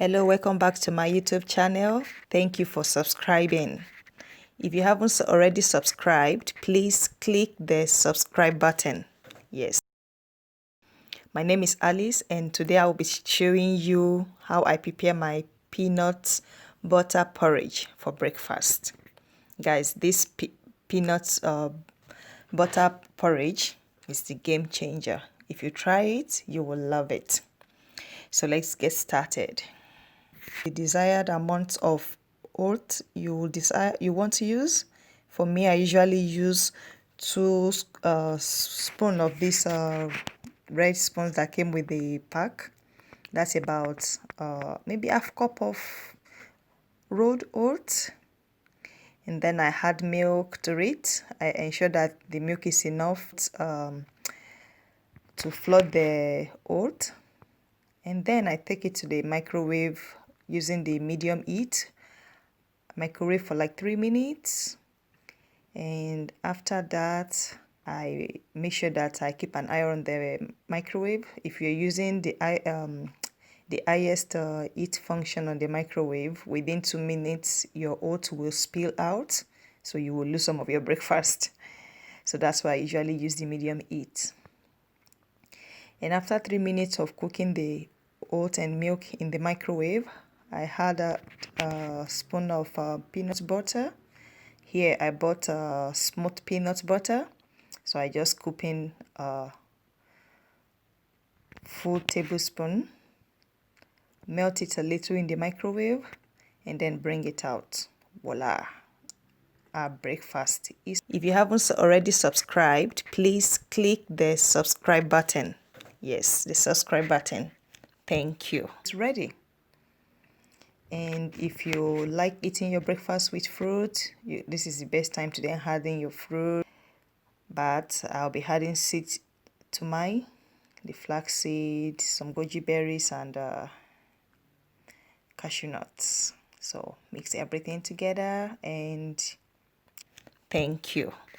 Hello, welcome back to my YouTube channel. Thank you for subscribing. If you haven't already subscribed, please click the subscribe button. Yes. My name is Alice and today I will be showing you how I prepare my peanut butter porridge for breakfast. Guys, this peanut butter porridge is the game changer. If you try it, you will love it. So let's get started. The desired amount of oat you want to use. For me, I usually use 2 spoons of this red spoons that came with the pack. That's about maybe half cup of rolled oats. And then I add milk to it. I ensure that the milk is enough to flood the oat. And then I take it to the microwave using the medium heat. Microwave for like 3 minutes. And after that, I make sure that I keep an eye on the microwave. If you're using the highest heat function on the microwave, within 2 minutes, your oat will spill out. So you will lose some of your breakfast. So that's why I usually use the medium heat. And after 3 minutes of cooking the oat and milk in the microwave, I add a spoon of peanut butter. Here I bought smoked peanut butter. So I just scoop in a full tablespoon, melt it a little in the microwave, and then bring it out. Voila! Our breakfast is. If you haven't already subscribed, please click the subscribe button. Yes, the subscribe button. Thank you. It's ready. And if you like eating your breakfast with fruit, this is the best time to then add in your fruit. But I'll be adding seeds to mine, the flaxseed, some goji berries, and cashew nuts. So mix everything together and thank you.